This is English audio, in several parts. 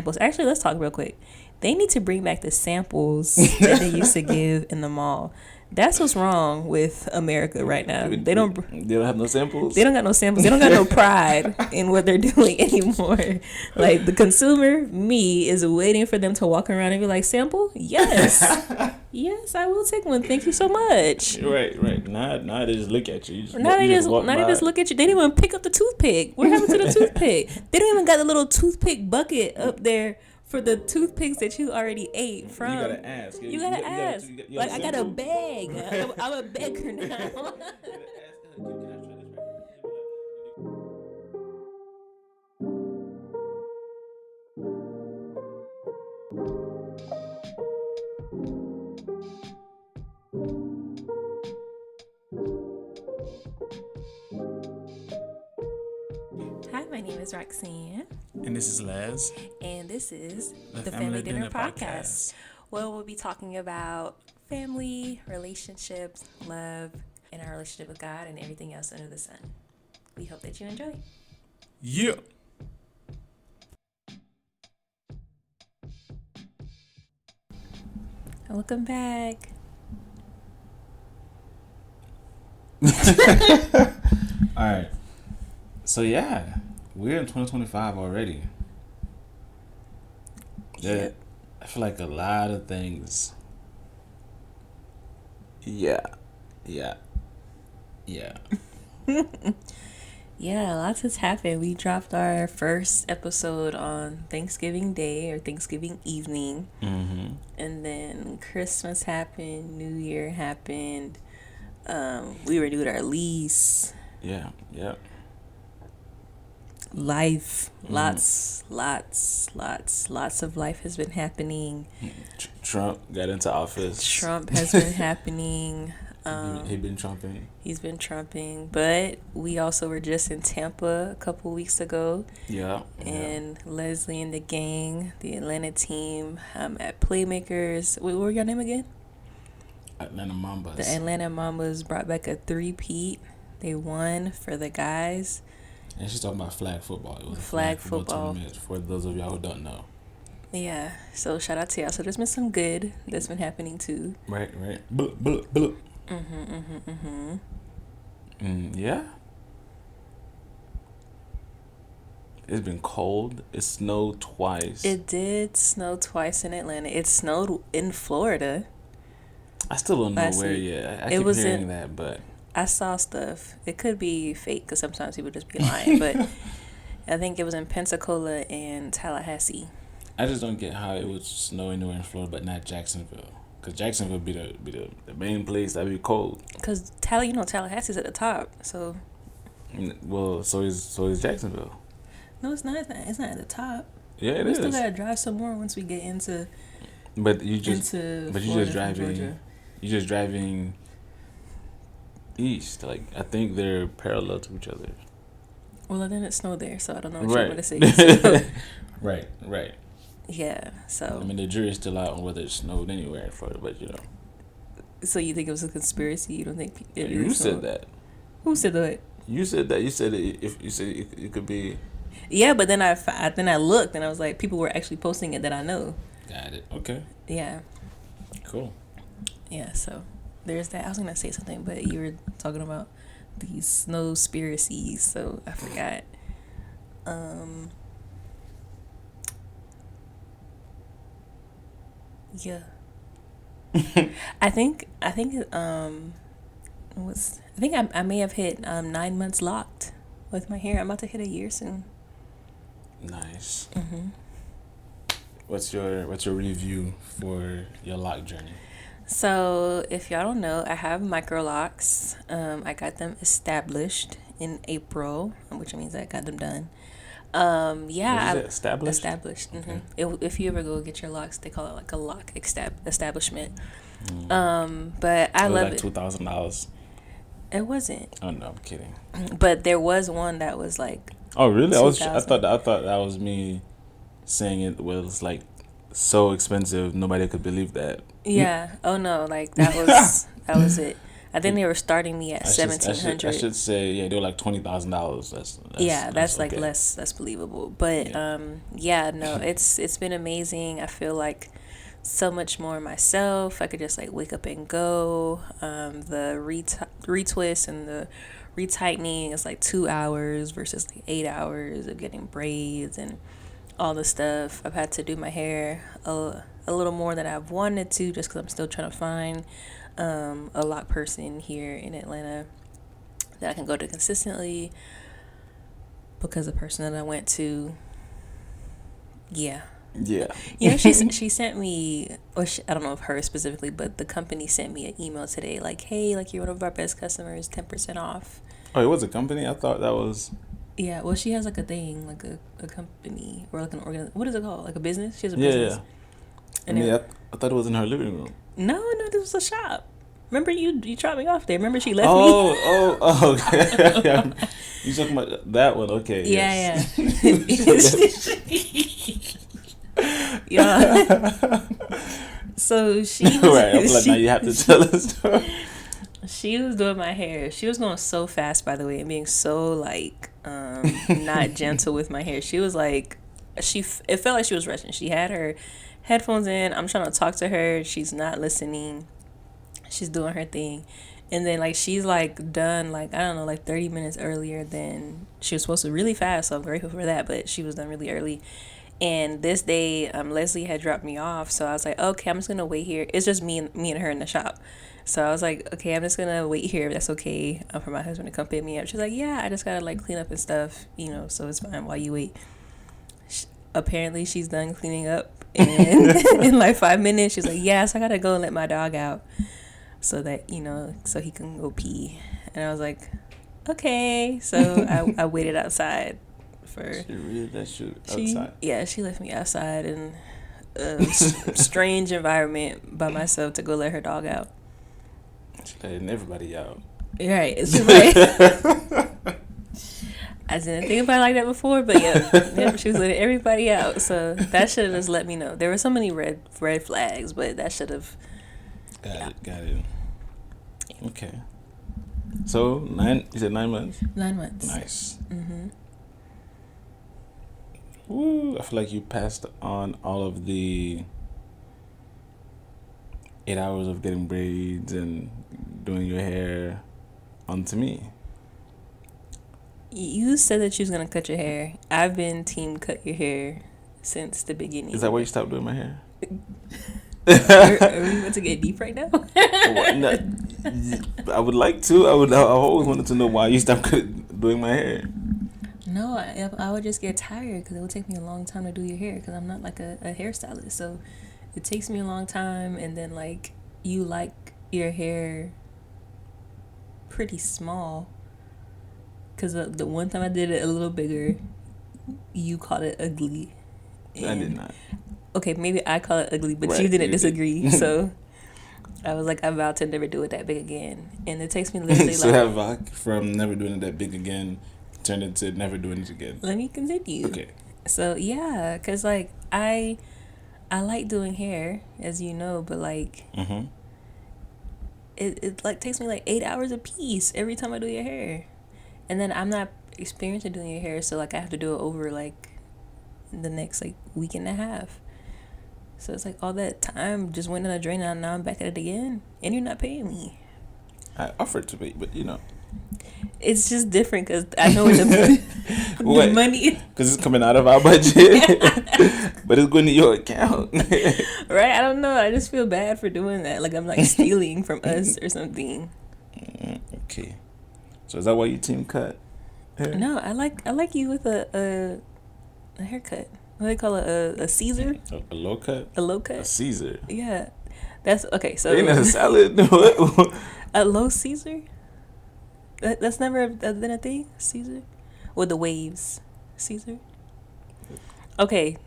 samples. Actually, let's talk real quick. They need to bring back the samples that they used to give in the mall. That's what's wrong with America right now. They don't have no samples. They don't got no samples. They don't got no pride in what they're doing anymore. Like the consumer, me, is waiting for them to walk around and be like, sample? Yes. Yes, I will take one. Thank you so much. Right. Now they just look at you. Now they just look at you. They didn't even pick up the toothpick. What happened to the toothpick? They don't even got the little toothpick bucket up there for the toothpicks that you already ate from. You gotta ask. You gotta ask. Like, I got a bag. I'm a beggar now. Hi, my name is Roxanne. And this is Les. And this is the Family Dinner Podcast. Well, we'll be talking about family, relationships, love, and our relationship with God and everything else under the sun. We hope that you enjoy. Yeah. Welcome back. All right. So, yeah, we're in 2025 already. Yeah. I feel like a lot of things. Yeah. Yeah, lots has happened. We dropped our first episode on Thanksgiving Day or Thanksgiving evening. Mm-hmm. And then Christmas happened, New Year happened. We renewed our lease. Yeah. Life, lots of life has been happening. Trump got into office. Trump has been happening. He's been trumping, but we also were just in Tampa a couple weeks ago. Yeah. And Leslie and the gang, the Atlanta team, at Playmakers. What were your name again? Atlanta Mambas. The Atlanta Mambas brought back a three-peat. They won for the guys. And she's talking about flag football. It was a flag football tournament for those of y'all who don't know. Yeah, so shout out to y'all. So there's been some good that's been happening too. Right. Yeah. It's been cold. It snowed twice. It did snow twice in Atlanta. It snowed in Florida. I still don't know where yet. I keep hearing that, but I saw stuff. It could be fake because sometimes people just be lying, but I think it was in Pensacola and Tallahassee. I just don't get how it would snow anywhere in Florida, but not Jacksonville. Because Jacksonville be the main place that be cold. Because Tallahassee's at the top, so. Well, so is Jacksonville. No, it's not. It's not at the top. Yeah, it is. We still gotta drive some more once we get into. But you just driving east. Like, I think they're parallel to each other. Well, then it snowed there, so I don't know what you're going to say. So. Right. Yeah, so. I mean, the jury's still out on whether it snowed anywhere in Florida, but So you think it was a conspiracy? You don't think it really You snowed? said that. Who said that? You said that. You said it could be. Yeah, but then I looked and I was like, people were actually posting it that I know. Got it. Okay. Yeah. Cool. Yeah, so there's that. I was gonna say something, but you were talking about these snowspiracies, so I forgot. Yeah. I think I may have hit 9 months locked with my hair. I'm about to hit a year soon. Nice. What's your review for your lock journey? So if y'all don't know, I have micro locks. I got them established in April, which means I got them done. Established. Okay. If you ever go get your locks, they call it like a lock establishment. But I love it. $2,000. It wasn't. Oh no, I'm kidding. But there was one that was like. Oh really? I thought that was me saying it was like so expensive nobody could believe that. Yeah. Oh no, like that was it. I think they were starting me at $1,700. I should say, yeah, they were like $20,000. That's like okay. less believable. But yeah, no, it's been amazing. I feel like so much more myself. I could just like wake up and go. The retwist and the retightening is like 2 hours versus like 8 hours of getting braids and all the stuff. I've had to do my hair a little more than I've wanted to, just because I'm still trying to find a lock person here in Atlanta that I can go to consistently, because the person that I went to, yeah. You know, she sent me, or I don't know if her specifically, but the company sent me an email today like, hey, like, you're one of our best customers, 10% off. Oh, it was a company? I thought that was... Yeah, well, she has like a thing, like a company, or like an what is it called? Like a business? She has a business. Yeah. And I thought it was in her living room. No, this was a shop. Remember you dropped me off there. Remember she left me? Oh, okay. You talking about that one? Okay. Yeah, yes. Yeah. So she was, right. I feel like now you have to tell us. She was doing my hair. She was going so fast, by the way, and being so like not gentle with my hair. She was like, it felt like she was rushing. She had her headphones in. I'm trying to talk to her. She's not listening. She's doing her thing. And then like she's like done like, I don't know, like 30 minutes earlier than she was supposed to, really fast. So I'm grateful for that, but she was done really early. And this day, Leslie had dropped me off, so I was like, okay, I'm just gonna wait here. It's just me and her in the shop. So I was like, okay, I'm just gonna wait here if that's okay, for my husband to come pick me up. She's like, yeah, I just gotta like clean up and stuff, so it's fine while you wait. Apparently she's done cleaning up, and in like 5 minutes she's like, yes, I gotta go and let my dog out so that so he can go pee. And I was like, okay. So I waited outside for... She really let you outside? She left me outside in a strange environment by myself to go let her dog out. She's letting everybody out. Right. It's just like... I didn't think about it like that before, but yeah, she was letting everybody out. So that should have just let me know. There were so many red flags, but that should have... Got it. Okay. So, you said 9 months? 9 months. Nice. Mm-hmm. Woo, I feel like you passed on all of the 8 hours of getting braids and doing your hair onto me. You said that you was going to cut your hair. I've been team cut your hair since the beginning. Is that why you stopped doing my hair? Are we about to get deep right now? I would like to. I've always wanted to know why you stopped doing my hair. No, I would just get tired because it would take me a long time to do your hair because I'm not like a hairstylist. So it takes me a long time, and then like you like your hair pretty small because the one time I did it a little bigger, you called it ugly. I did not. Okay, maybe I call it ugly, but right, you didn't disagree. So I was like, I'm about to never do it that big again. And it takes me literally so have I, from never doing it that big again, turned into never doing it again. Let me continue. Okay. So yeah, because like I like doing hair, as you know, but like it like takes me like 8 hours a piece every time I do your hair. And then I'm not experienced in doing your hair, so like I have to do it over like the next like week and a half. So it's like all that time just went in a drain, and now I'm back at it again, and you're not paying me. I offered to pay, but it's just different because I know where the money, because it's coming out of our budget, but it's going to your account. Right? I don't know. I just feel bad for doing that. Like I'm like stealing from us or something. Okay. So is that why you team cut? No, I like you with a haircut. What do they call it? A Caesar? A low cut? A low cut? A Caesar. Yeah. That's okay. So ain't that a salad? A low Caesar? That's never been a thing? Caesar? With the waves. Caesar? Okay.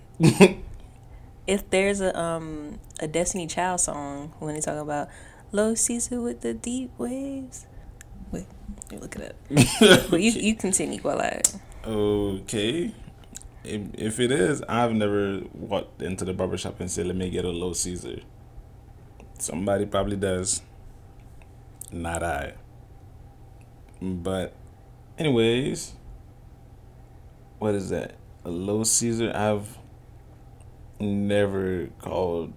If there's a Destiny Child song when they talk about low Caesar with the deep waves. Wait, let me look it up. But you continue while I... Okay. If it is, I've never walked into the barbershop and said, let me get a low Caesar. Somebody probably does. Not I. But, anyways, what is that? A Little Caesar? I've never called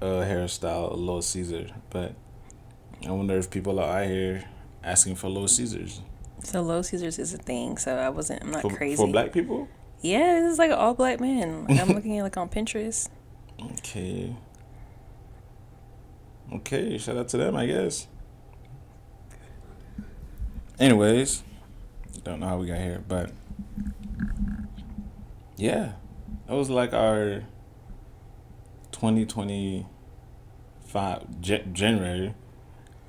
a hairstyle a Little Caesar, but I wonder if people are out here asking for Little Caesars. So Little Caesars is a thing. So I'm not crazy. For black people? Yeah, this is like an all black man. Like, I'm looking at like on Pinterest. Okay. Okay, shout out to them, I guess. Anyways, don't know how we got here, but yeah, that was like our 2025 January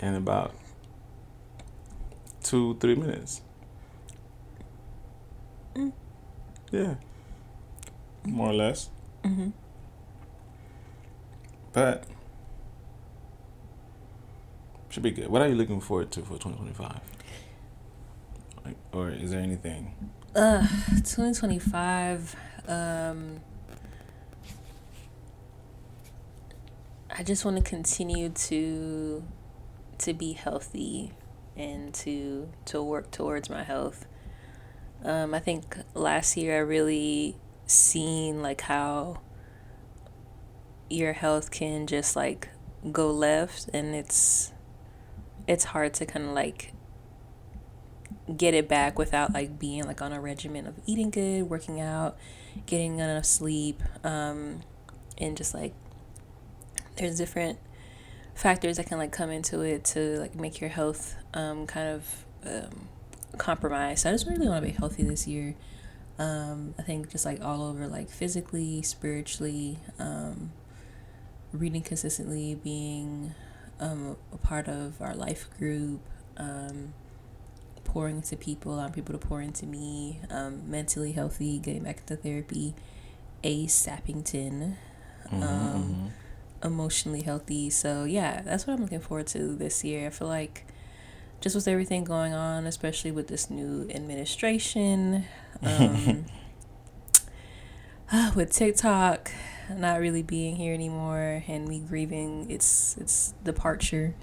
in about 2-3 minutes. Yeah, more or less. But should be good. What are you looking forward to for 2025? Like, or is there anything? 2025. I just want to continue to be healthy and to work towards my health. I think last year I really seen like how your health can just like go left, and it's hard to kind of like get it back without like being like on a regimen of eating good, working out, getting enough sleep, and just like there's different factors that can like come into it to like make your health kind of compromised. So I just really want to be healthy this year. I think just like all over, like physically, spiritually, reading consistently, being a part of our life group, pouring into people, allowing people to pour into me, mentally healthy, getting back into therapy, ASAPington, emotionally healthy. So yeah, that's what I'm looking forward to this year. I feel like just with everything going on, especially with this new administration, with TikTok not really being here anymore and me grieving its departure,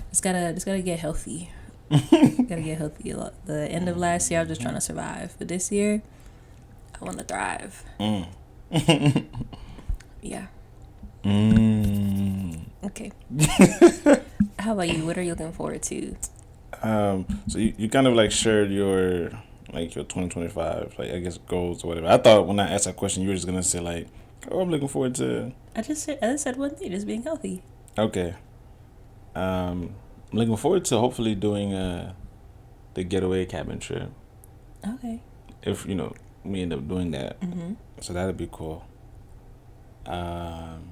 just gotta get healthy. Gotta get healthy a lot. The end of last year I was just trying to survive, but this year I want to thrive. Yeah. Okay. How about you? What are you looking forward to? So you kind of like shared your 2025, like I guess goals or whatever. I thought when I asked that question you were just gonna say like, oh, I'm looking forward to. I just said one thing, just being healthy. Okay. I'm looking forward to hopefully doing the getaway cabin trip. Okay. If we end up doing that, so that'd be cool. Can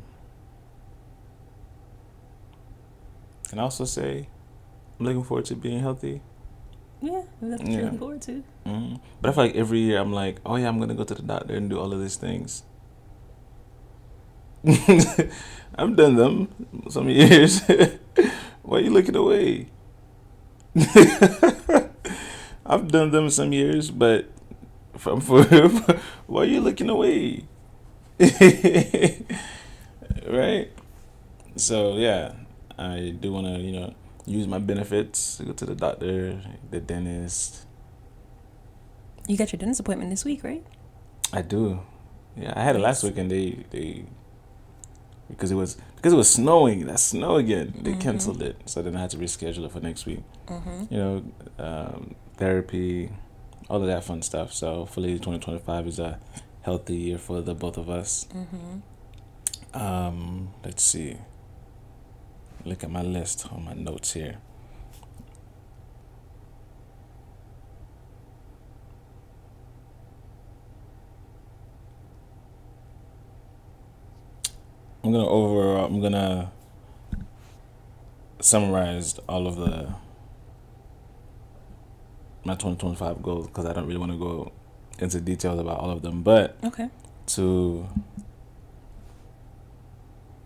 I also say I'm looking forward to being healthy? Yeah, that's what you're looking forward to. But I feel like every year I'm like, oh yeah, I'm gonna go to the doctor and do all of these things. I've done them some years. Why are you looking away? I've done them some years, but why are you looking away? Right? So yeah, I do want to use my benefits to go to the doctor, the dentist. You got your dentist appointment this week, right? I do. Yeah, I had it last week, and they because it was snowing. That snow again. They canceled it, so then I had to reschedule it for next week. Therapy, all of that fun stuff. So hopefully 2025 is a healthy year for the both of us. Let's see. Look at my list on my notes here. I'm gonna summarize all of my 2025 goals because I don't really want to go into details about all of them, but okay. To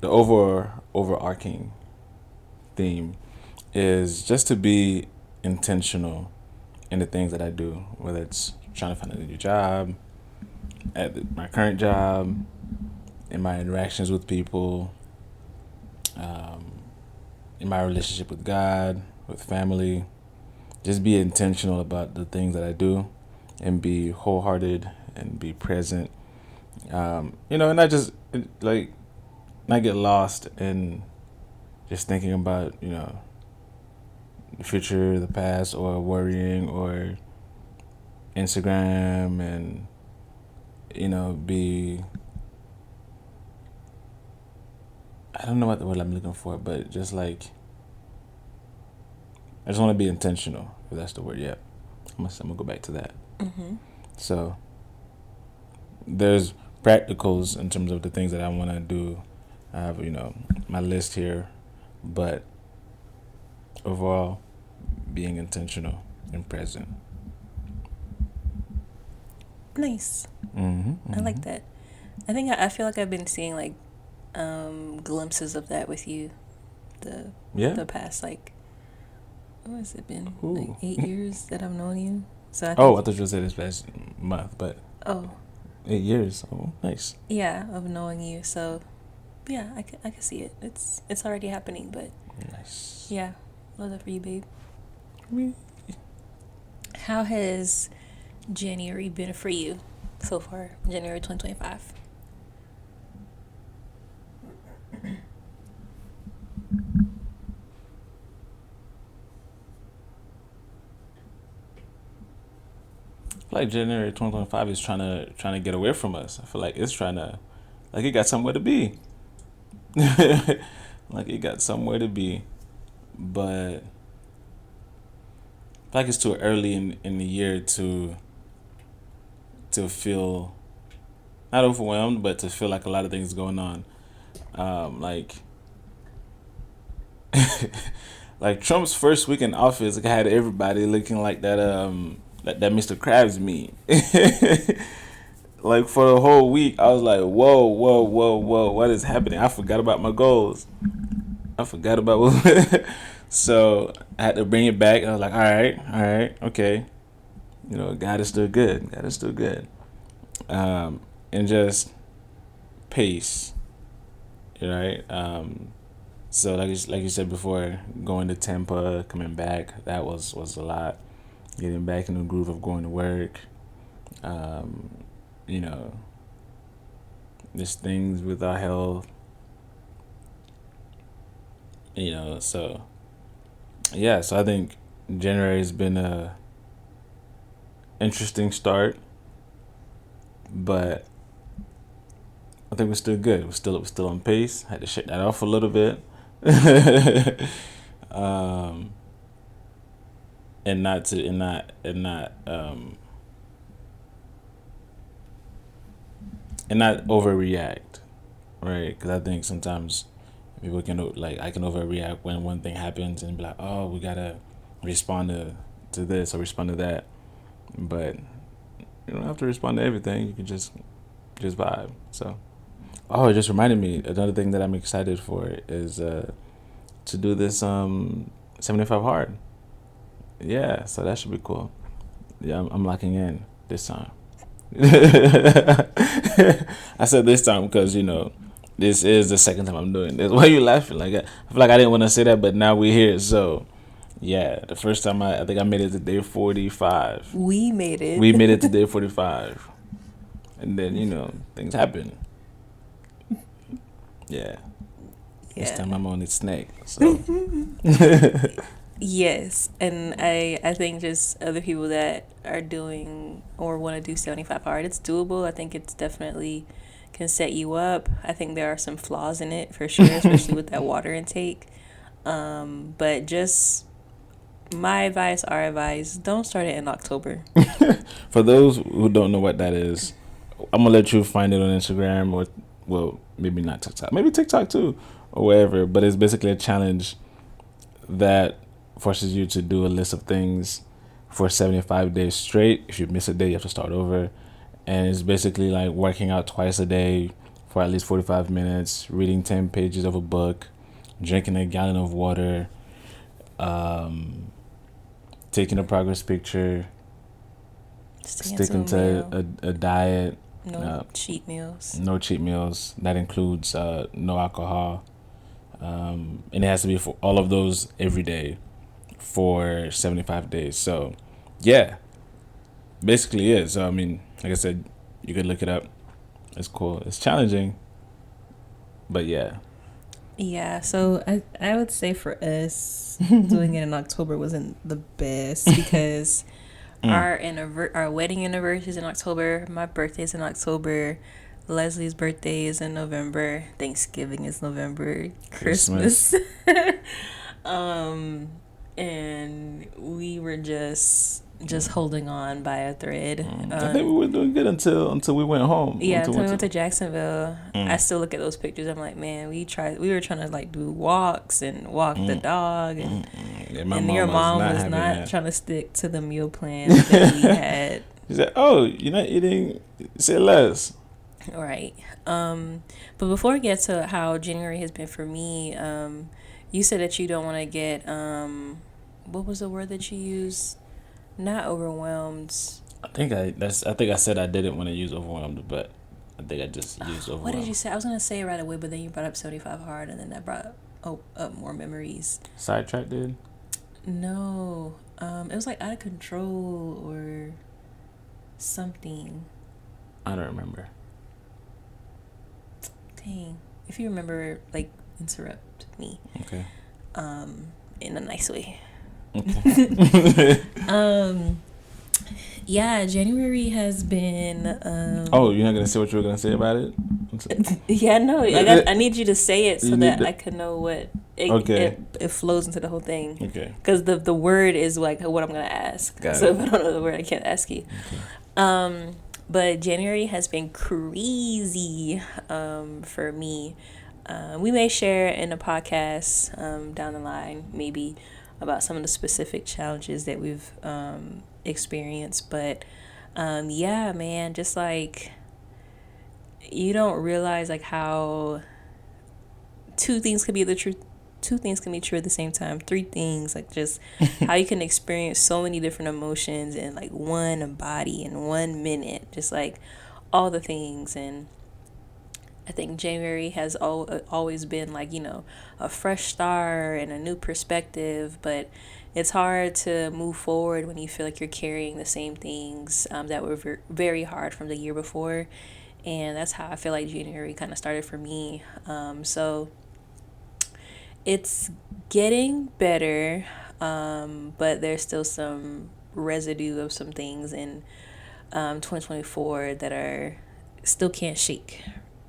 the overarching theme is just to be intentional in the things that I do, whether it's trying to find a new job, at my current job, in my interactions with people, in my relationship with God, with family. Just be intentional about the things that I do, and be wholehearted and be present. And not just like not get lost in just thinking about the future, the past, or worrying, or Instagram, and be, I don't know what the word I'm looking for, but just like I just want to be intentional, if that's the word. Yeah, I'm gonna go back to that. So there's practicals in terms of the things that I want to do. I have my list here, but overall, being intentional and present. Nice. Mm-hmm. I like that. I feel like I've been seeing like glimpses of that with you the past like what has it been? Ooh. Like 8 years that I've known you. So I thought you were saying this past month, but 8 years. Oh, nice. Yeah, of knowing you. So yeah, I can see it. It's already happening, but nice. Yeah, love that for you, babe. How has January been for you so far? January 2025. Like January 2025 is trying to get away from us. I feel like it's trying to, like it got somewhere to be. Like it got somewhere to be, but I feel like it's too early in the year to feel not overwhelmed, but to feel like a lot of things going on. Like like Trump's first week in office had everybody looking like that that Mr. Krabs meme. Like for the whole week, I was like, whoa, whoa, whoa, whoa, what is happening? I forgot about my goals. I forgot about what. So I had to bring it back. I was like, all right, okay. God is still good. God is still good. And just pace, right? So like you said before, going to Tampa, coming back, that was a lot. Getting back in the groove of going to work. There's things with our health. So yeah, so I think January has been a interesting start, but I think we're still good. We're still on pace. Had to shake that off a little bit, and not overreact, right? Because I think sometimes people can I can overreact when one thing happens and be like, oh, we gotta respond to this or respond to that, but you don't have to respond to everything. You can just vibe. So, it just reminded me, another thing that I'm excited for is to do this 75 hard. Yeah, so that should be cool. Yeah, I'm locking in this time. I said this time because this is the second time I'm doing this. Why are you laughing? Like I feel like I didn't want to say that, but now we're here. So yeah, the first time I think I made it to day 45. We made it. We made it to day 45, and then things happen. Yeah. This time I'm on its snake. So. Yes, and I think just other people that are doing or want to do 75 hard, it's doable. I think it's definitely can set you up. I think there are some flaws in it for sure, especially with that water intake. But just my advice, our advice, don't start it in October. For those who don't know what that is, I'm gonna let you find it on Instagram or, well, maybe not TikTok, maybe TikTok too, or wherever. But it's basically a challenge that forces you to do a list of things for 75 days straight. If you miss a day, you have to start over. And it's basically like working out twice a day for at least 45 minutes, reading 10 pages of a book, drinking a gallon of water, taking a progress picture, sticking to a diet. No cheat meals. No cheat meals. That includes no alcohol. and it has to be for all of those every day for 75 days. So, yeah, basically it. So, I mean, like I said, you could look it up. It's cool. It's challenging, but yeah. Yeah, so I would say for us, doing it in October wasn't the best because our wedding anniversary is in October. My birthday is in October. Leslie's birthday is in November. Thanksgiving is November. Christmas. And we were just holding on by a thread. I think we were doing good until we went home. Yeah, until we went to Jacksonville. I still look at those pictures. I'm like, man, we were trying to like do walks and walk the dog, and your mom was not trying to stick to the meal plan that we had. She said, "Oh, you're not eating. Say less." All right. But before we get to how January has been for me, you said that you don't want to get what was the word that you used? Not overwhelmed. I think I said I didn't want to use overwhelmed, but I think I just used overwhelmed. What did you say? I was gonna say it right away, but then you brought up 75 hard, and then that brought up more memories. Sidetrack, dude? No, it was like out of control or something. I don't remember. Dang, if you remember, like, interrupt me. Okay. In a nice way. Okay. Yeah, January has been. Oh, you're not gonna say what you were gonna say about it? Yeah, no. I need you to say it so that I can know what. It flows into the whole thing. Okay. Because the word is like what I'm gonna ask. So if I don't know the word, I can't ask you. Okay. But January has been crazy for me. We may share in a podcast down the line, maybe, about some of the specific challenges that we've experienced. But yeah, man, just like you don't realize like how two things can be true at the same time. Three things, like just how you can experience so many different emotions in like one body in 1 minute, just like all the things. And I think January has always been like, you know, a fresh start and a new perspective, but it's hard to move forward when you feel like you're carrying the same things that were very hard from the year before. And that's how I feel like January kind of started for me. So it's getting better, but there's still some residue of some things in 2024 that are still can't shake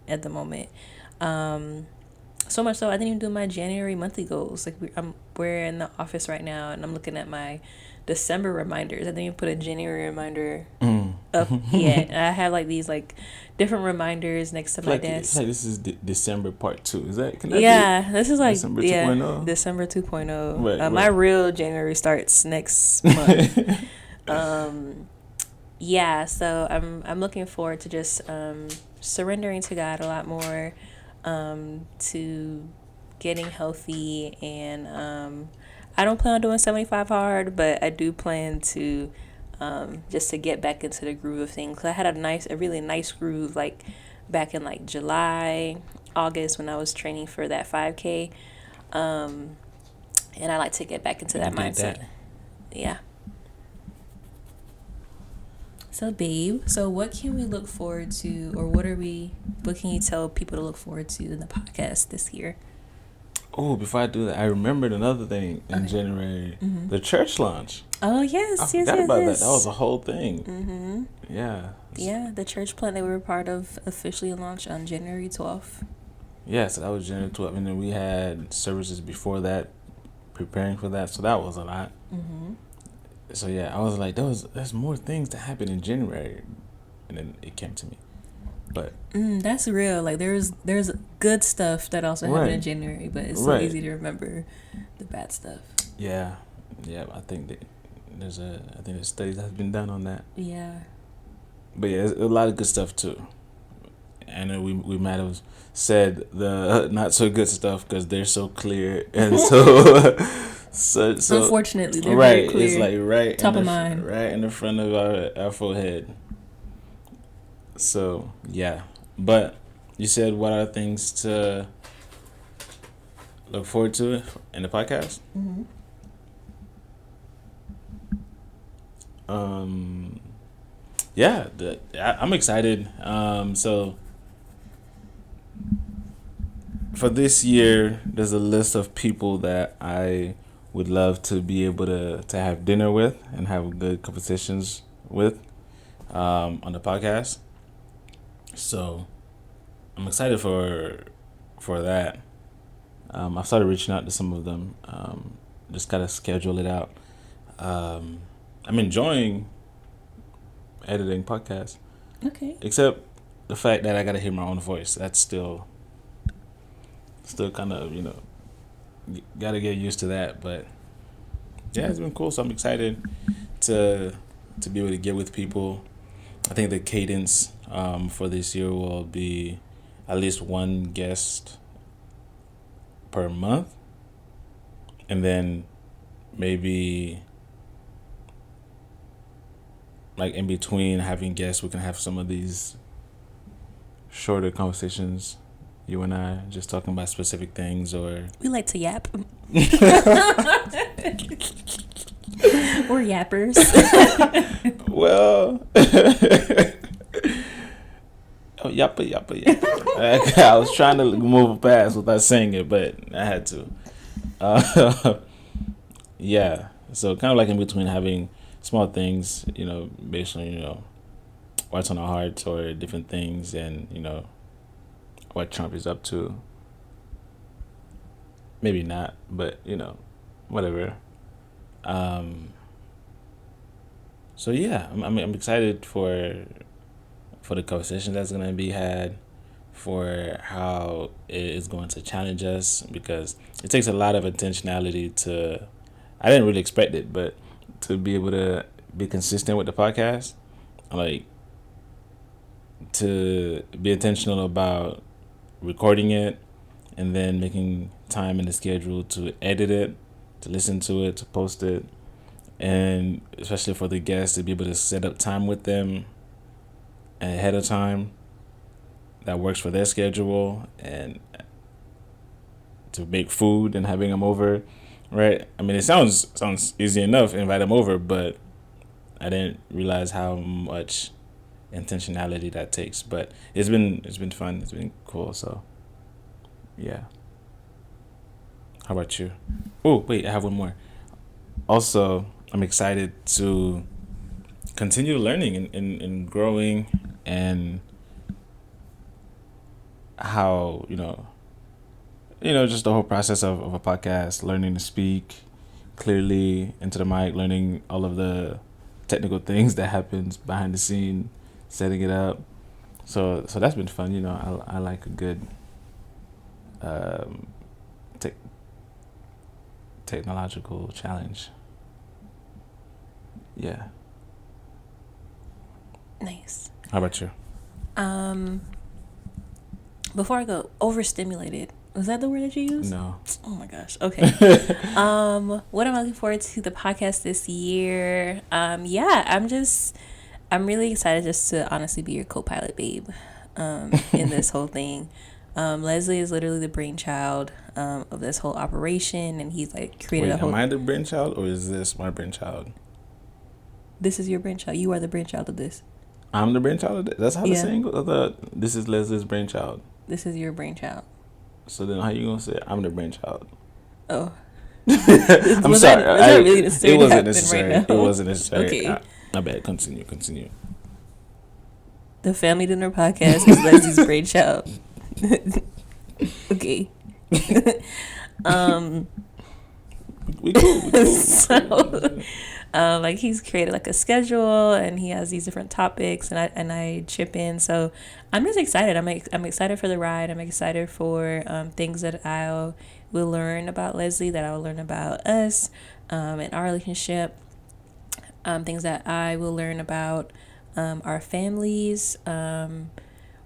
at the moment. So much so I didn't even do my January monthly goals. Like we're in the office right now, and I'm looking at my December reminders. I didn't even put a January reminder up yet. I have like these like different reminders next to my desk. Like this is December part 2. Is that? This is like December 2.0. December 2.0. Right. My real January starts next month. Yeah, so I'm looking forward to just surrendering to God a lot more, to getting healthy, and I don't plan on doing 75 hard, but I do plan to just to get back into the groove of things. 'Cause I had a really nice groove like back in like July, August when I was training for that 5K, and I like to get back into that mindset. Yeah. So, babe, what can we look forward to, or what can you tell people to look forward to in the podcast this year? Oh, before I do that, I remembered another thing in January, the church launch. Oh, yes, I forgot about that. That was a whole thing. Mm-hmm. Yeah. Yeah, the church plant that we were part of officially launched on January 12th. Yeah, so that was January 12th. And then we had services before that, preparing for that. So that was a lot. Mm-hmm. So yeah, I was like, there's more things to happen in January, and then it came to me. But that's real. Like there's good stuff that also happened in January, but it's so easy to remember the bad stuff. Yeah. I think that there's studies that have been done on that. Yeah. But yeah, there's a lot of good stuff too. And we might have said the not so good stuff because they're so clear and so. So unfortunately, they're very clear. It's like right top of mind, right in the front of our forehead. So yeah, but you said what are things to look forward to in the podcast. Mm-hmm. Yeah, I'm excited. So for this year, there's a list of people that I would love to be able to have dinner with and have good conversations with on the podcast. So I'm excited for that. I've started reaching out to some of them. Just gotta schedule it out. I'm enjoying editing podcasts, Okay. except the fact that I gotta hear my own voice. That's still kind of gotta get used to that. But yeah, it's been cool. So I'm excited to be able to get with people. I think the cadence for this year will be at least one guest per month, and then maybe like in between having guests, we can have some of these shorter conversations, you and I, just talking about specific things. Or We like to yap. We're yappers. well, oh, yappa. I was trying to move past without saying it, but I had to. Yeah, so kind of like in between having small things, based on what's on our hearts or different things, and what Trump is up to. Maybe not, but whatever. So yeah, I'm excited for the conversation that's gonna be had, for how it is going to challenge us, because it takes a lot of intentionality to. I didn't really expect it, but to be able to be consistent with the podcast, like to be intentional about recording it and then making time in the schedule to edit it, to listen to it, to post it, and especially for the guests to be able to set up time with them ahead of time that works for their schedule, and to make food and having them over, right? I mean, it sounds easy enough, invite them over, but I didn't realize how much intentionality that takes. But it's been fun. It's been cool. So yeah. How about you? Oh wait, I have one more. Also, I'm excited to continue learning and growing, and how just the whole process of a podcast, learning to speak clearly into the mic, learning all of the technical things that happens behind the scene, setting it up. So that's been fun. I like a good technological challenge. Yeah. Nice. How about you? Before I go, overstimulated. Was that the word that you used? No. Oh my gosh. Okay. What am I looking forward to the podcast this year? Yeah, I'm really excited just to honestly be your co-pilot, babe, in this whole thing. Leslie is literally the brainchild of this whole operation, and he's like created a whole. Am I the brainchild, or is this my brainchild? This is your brainchild. You are the brainchild of this. I'm the brainchild of this? That's how the saying goes? I thought this is Leslie's brainchild. This is your brainchild. So then how you gonna say I'm the brainchild? Oh. I'm sorry. That really necessary? It wasn't necessary. Right, it wasn't necessary. Okay. My bad. Continue. The Family Dinner Podcast is Leslie's brainchild. Okay. We cool. So, like he's created like a schedule, and he has these different topics, and I chip in. So I'm just excited. I'm excited for the ride. I'm excited for things that I will learn about Leslie, that I will learn about us, and our relationship. Things that I will learn about our families.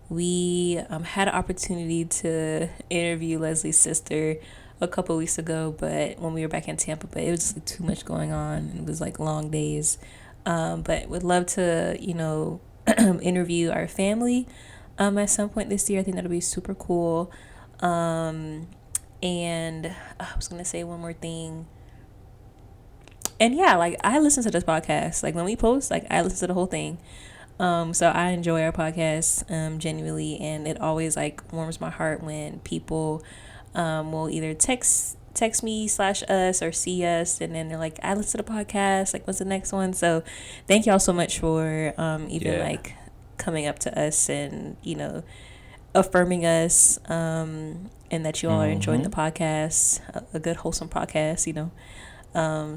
We had an opportunity to interview Leslie's sister a couple weeks ago, but when we were back in Tampa, but it was just like too much going on. It was like long days. But would love to, interview our family at some point this year. I think that'll be super cool. And I was gonna say one more thing. And yeah, like I listen to this podcast. Like when we post, like I listen to the whole thing. So I enjoy our podcast genuinely, and it always like warms my heart when people will either text me / us or see us, and then they're like, I listen to the podcast, like what's the next one? So thank y'all so much for even like coming up to us and affirming us, and that you all are enjoying the podcast, a good wholesome podcast,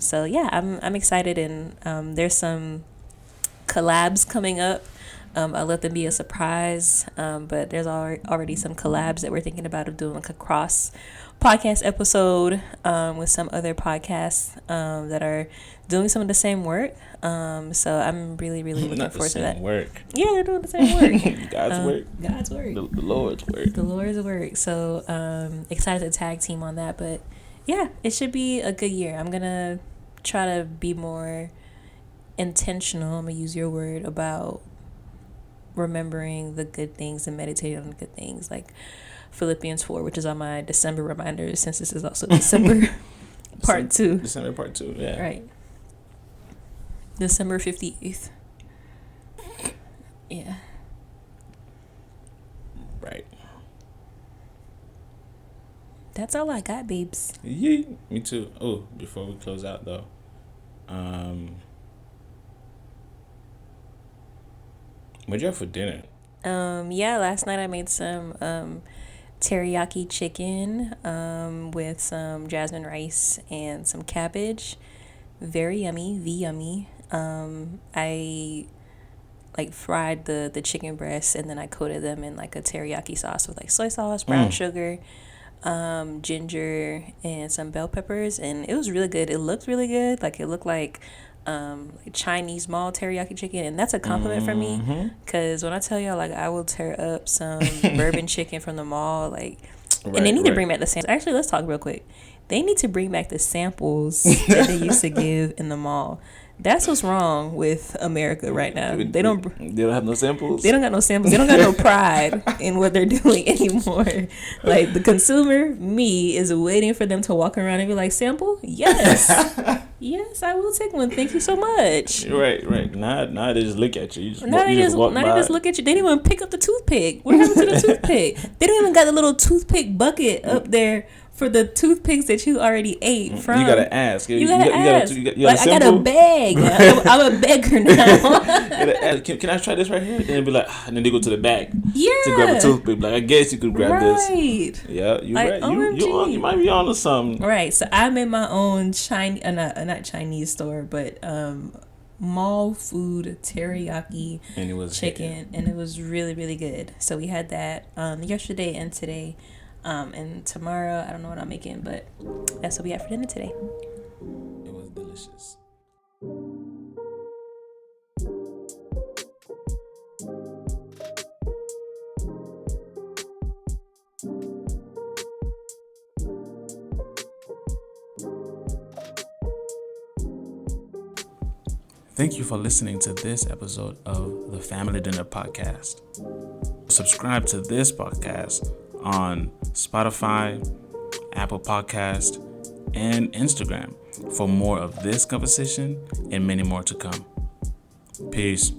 so yeah, I'm excited, and there's some collabs coming up. I'll let them be a surprise, but there's already some collabs that we're thinking about of doing, like a cross podcast episode with some other podcasts that are doing some of the same work. So I'm really looking forward to that. Work. Yeah, they're doing the same work. God's work. God's work. The Lord's work. The Lord's work. So excited to tag team on that, but yeah, it should be a good year. I'm gonna try to be more intentional. I'm gonna use your word about remembering the good things and meditating on the good things, like Philippians 4, which is on my December reminders, since this is also December part 2. December part 2, yeah. Right. December 58th. Yeah. Right. That's all I got, babes. Yeah, me too. Oh, before we close out though, what'd you have for dinner? Yeah, last night I made some teriyaki chicken with some jasmine rice and some cabbage. Very yummy, yummy. I like fried the chicken breasts, and then I coated them in like a teriyaki sauce with like soy sauce, brown sugar, ginger, and some bell peppers, and it was really good. It looked really good. Like it looked like Chinese mall teriyaki chicken, and that's a compliment for me, because when I tell y'all, like, I will tear up some bourbon chicken from the mall, like, and they need to bring back the samples. Actually, let's talk real quick. They need to bring back the samples that they used to give in the mall. That's what's wrong with America right now. They don't have no samples. They don't got no samples. They don't got no pride in what they're doing anymore. Like the consumer, me, is waiting for them to walk around and be like, sample? Yes. Yes, I will take one. Thank you so much. Right. Now they just look at you. Now they just look at you. They didn't even pick up the toothpick. What happened to the toothpick? They don't even got the little toothpick bucket up there for the toothpicks that you already ate from. You gotta ask. You gotta ask. I got a bag. I'm a beggar now. Can I try this right here? And then be like, and then they go to the bag. Yeah. To grab a toothpick. Like, I guess you could grab this. Right. Yeah, you like, right. You might be on to something. Right. So I made my own not Chinese store, but mall food teriyaki and it was chicken, and it was really good. So we had that yesterday and today. And tomorrow, I don't know what I'm making, but that's what we had for dinner today. It was delicious. Thank you for listening to this episode of the Family Dinner Podcast. Subscribe to this podcast on Spotify, Apple Podcast, and Instagram for more of this conversation and many more to come. Peace.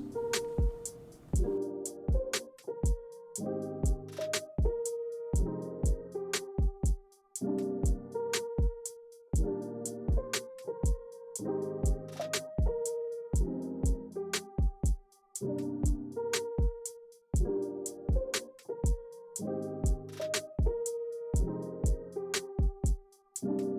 you